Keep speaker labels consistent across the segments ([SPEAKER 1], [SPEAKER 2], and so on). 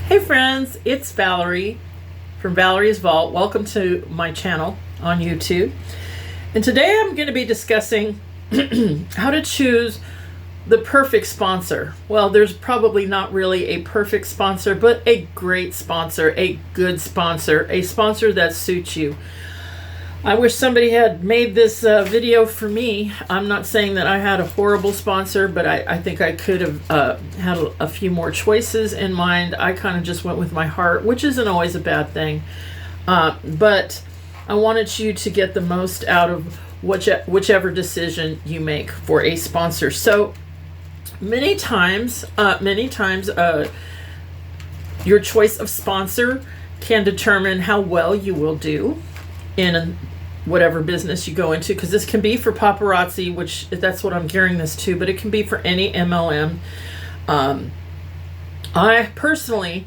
[SPEAKER 1] Hey friends, it's Valerie from Valerie's Vault. Welcome to my channel on YouTube. And today I'm going to be discussing how to choose the perfect sponsor. Well, there's probably not really a perfect sponsor, but a great sponsor, a good sponsor, a sponsor that suits you. I wish somebody had made this video for me. I'm not saying that I had a horrible sponsor, but I think I could have had a few more choices in mind. I kind of just went with my heart, which isn't always a bad thing. But I wanted you to get the most out of whichever decision you make for a sponsor. So many times, your choice of sponsor can determine how well you will do in whatever business you go into, because this can be for paparazzi, which that's what I'm gearing this to, but it can be for any MLM. I personally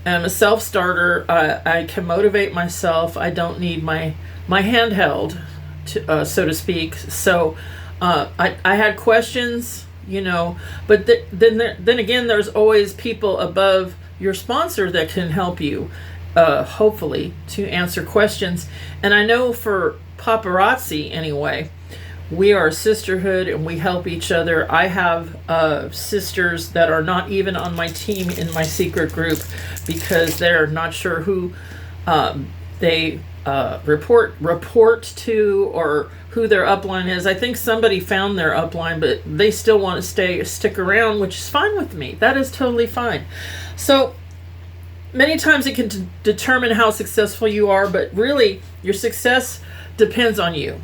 [SPEAKER 1] am a self-starter. I can motivate myself. I don't need my handheld, so to speak. So I had questions, but then again, there's always people above your sponsor that can help you. Hopefully to answer questions. And I know for Paparazzi anyway, we are a sisterhood and we help each other. I have sisters that are not even on my team in my secret group because they're not sure who they report to or who their upline is. I think somebody found their upline, but they still want to stick around, which is fine with me. That is totally fine. So many times it can determine how successful you are, but really your success depends on you.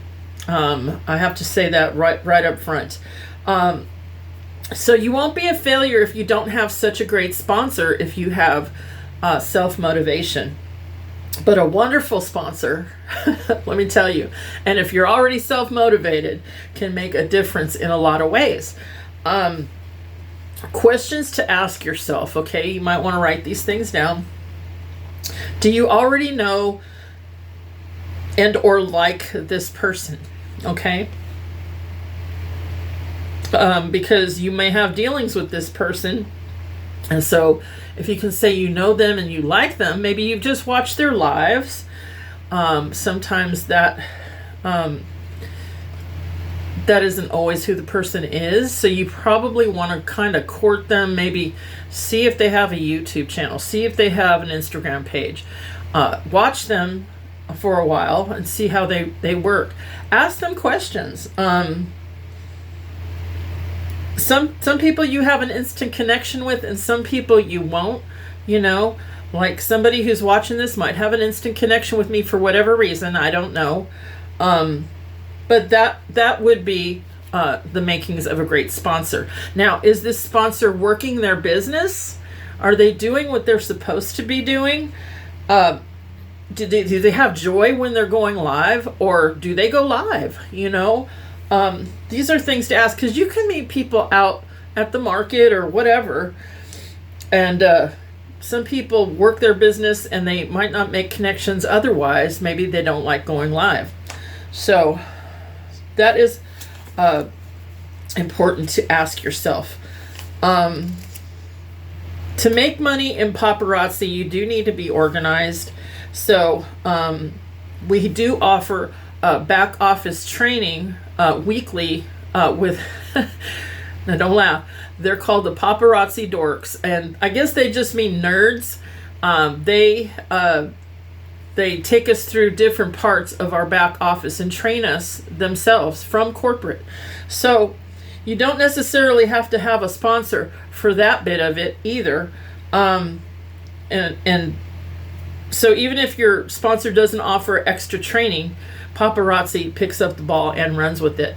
[SPEAKER 1] I have to say that right up front. So you won't be a failure if you don't have such a great sponsor, if you have self-motivation. But a wonderful sponsor, let me tell you, and if you're already self-motivated, can make a difference in a lot of ways. Questions to ask yourself, okay? You might want to write these things down. Do you already know and or like this person, okay? Because you may have dealings with this person, and so if you can say you know them and you like them, maybe you've just watched their lives. Sometimes that isn't always who the person is. So you probably want to kind of court them, maybe see if they have a YouTube channel, see if they have an Instagram page. Watch them for a while and see how they work. Ask them questions. Some people you have an instant connection with and some people you won't, like somebody who's watching this might have an instant connection with me for whatever reason. I don't know. But that would be the makings of a great sponsor. Now, is this sponsor working their business? Are they doing what they're supposed to be doing? Do they have joy when they're going live, or do they go live? These are things to ask, because you can meet people out at the market or whatever, and some people work their business and they might not make connections otherwise. Maybe they don't like going live. So that is important to ask yourself. To make money in paparazzi, you do need to be organized. So we do offer back office training weekly with, now don't laugh, they're called the Paparazzi Dorks. And I guess they just mean nerds. They take us through different parts of our back office and train us themselves from corporate. So you don't necessarily have to have a sponsor for that bit of it either. And so even if your sponsor doesn't offer extra training, Paparazzi picks up the ball and runs with it.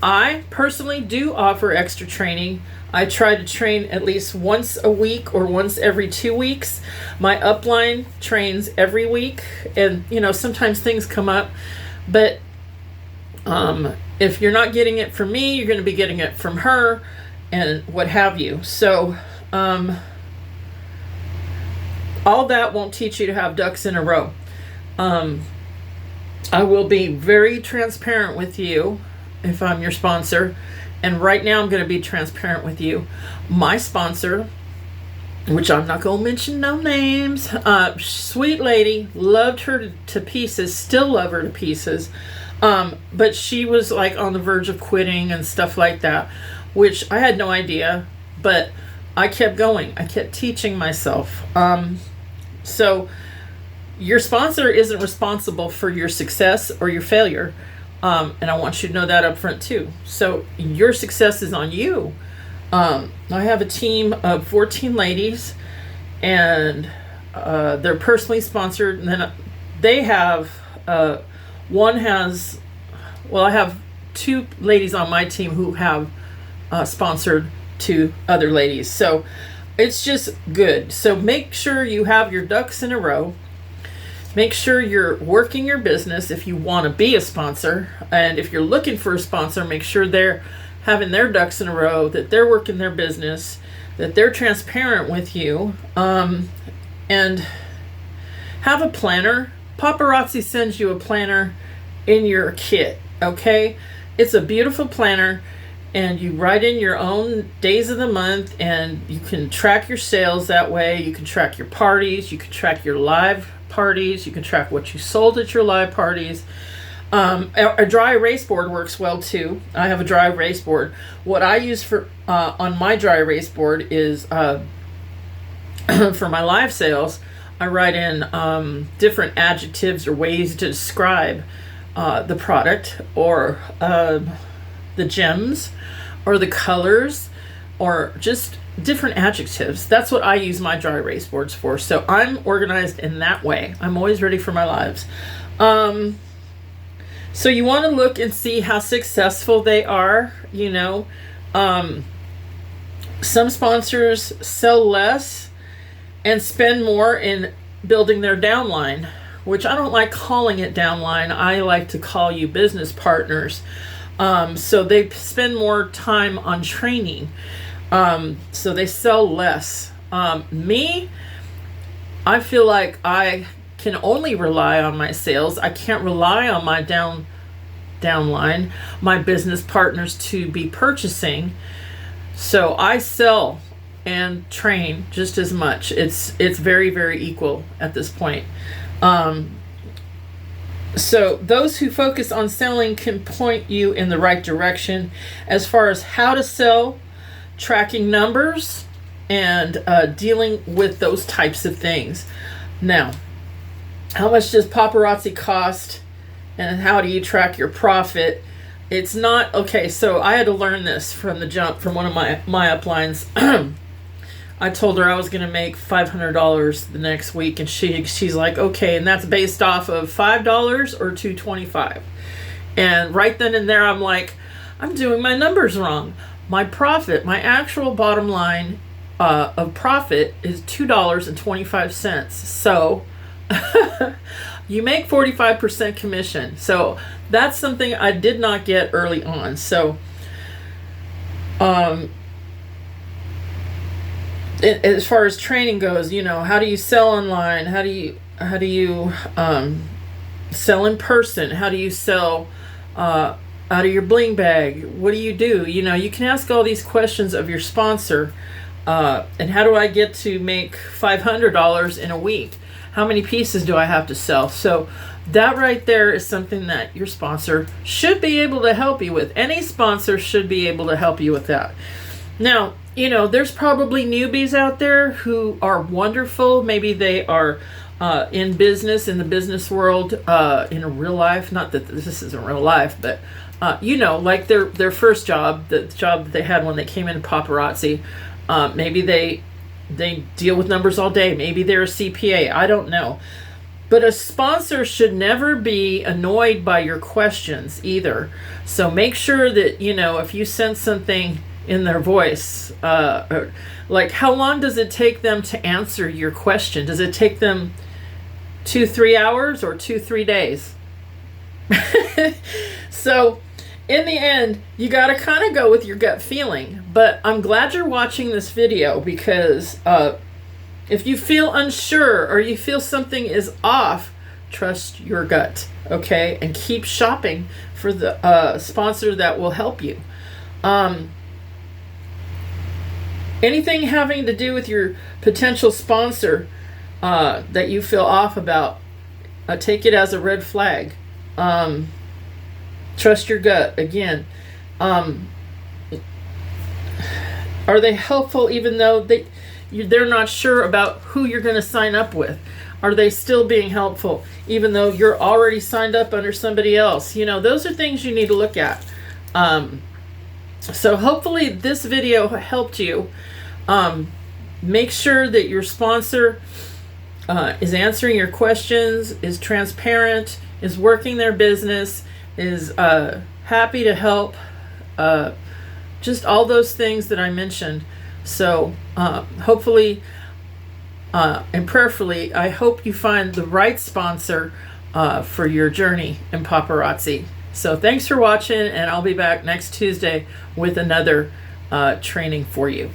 [SPEAKER 1] I personally do offer extra training. I try to train at least once a week or once every 2 weeks. My upline trains every week, and sometimes things come up, but if you're not getting it from me, you're going to be getting it from her and what have you. So all that won't teach you to have ducks in a row. I will be very transparent with you if I'm your sponsor. And right now I'm going to be transparent with you. My sponsor which I'm not going to mention no names. Sweet lady, loved her to pieces, still love her to pieces. But she was like on the verge of quitting and stuff like that, which I had no idea, but I kept going. I kept teaching myself. So your sponsor isn't responsible for your success or your failure. And I want you to know that up front too. So your success is on you. I have a team of 14 ladies, and they're personally sponsored. And then they have, one has, well, I have 2 ladies on my team who have sponsored 2 other ladies. So it's just good. So make sure you have your ducks in a row. Make sure you're working your business if you want to be a sponsor. And if you're looking for a sponsor, make sure they're having their ducks in a row, that they're working their business, that they're transparent with you, and have a planner. Paparazzi sends you a planner in your kit, okay? It's a beautiful planner, and you write in your own days of the month, and you can track your sales that way. You can track your parties, you can track your live parties, you can track what you sold at your live parties. A dry erase board works well too. I have a dry erase board. What I use for on my dry erase board is for my live sales, I write in different adjectives or ways to describe the product, or the gems, or the colors, or just different adjectives. That's what I use my dry erase boards for. So I'm organized in that way. I'm always ready for my lives. So you want to look and see how successful they are. You know, some sponsors sell less and spend more in building their downline, which I don't like calling it downline. I like to call you business partners. So they spend more time on training. So they sell less. Me, I feel like I can only rely on my sales. I can't rely on my downline, my business partners to be purchasing. So I sell and train just as much. It's very, very equal at this point. So those who focus on selling can point you in the right direction as far as how to sell, tracking numbers, and dealing with those types of things. Now, how much does paparazzi cost, and how do you track your profit? It's not, okay, so I had to learn this from the jump from one of my uplines. I told her I was going to make $500 the next week, and she's like, okay, and that's based off of $5 or $225. And right then and there, I'm like, I'm doing my numbers wrong. My profit, my actual bottom line of profit is $2.25. So you make 45% commission. So that's something I did not get early on. So as far as training goes, you know, how do you sell online? How do you sell in person? How do you sell out of your bling bag? What do? You know, you can ask all these questions of your sponsor. And how do I get to make $500 in a week? How many pieces do I have to sell? So that right there is something that your sponsor should be able to help you with. Any sponsor should be able to help you with that. Now, you know, there's probably newbies out there who are wonderful. Maybe they are in business, in the business world, in a real life. Not that this isn't real life, but you know, like their first job, the job that they had when they came into paparazzi. Maybe they deal with numbers all day. Maybe they're a CPA. I don't know. But a sponsor should never be annoyed by your questions either. So make sure that, you know, if you sense something in their voice, like how long does it take them to answer your question? Does it take them 2-3 hours or 2-3 days? So in the end, you got to kind of go with your gut feeling. But I'm glad you're watching this video, because if you feel unsure or you feel something is off, trust your gut, okay? And keep shopping for the sponsor that will help you. anything having to do with your potential sponsor that you feel off about, take it as a red flag. Trust your gut. Again, are they helpful even though they're not sure about who you're going to sign up with? Are they still being helpful even though you're already signed up under somebody else? Those are things you need to look at. So hopefully this video helped you. Make sure that your sponsor is answering your questions, is transparent, is working their business, is happy to help. Just all those things that I mentioned. So hopefully and prayerfully, I hope you find the right sponsor for your journey in paparazzi. So thanks for watching, and I'll be back next Tuesday with another training for you.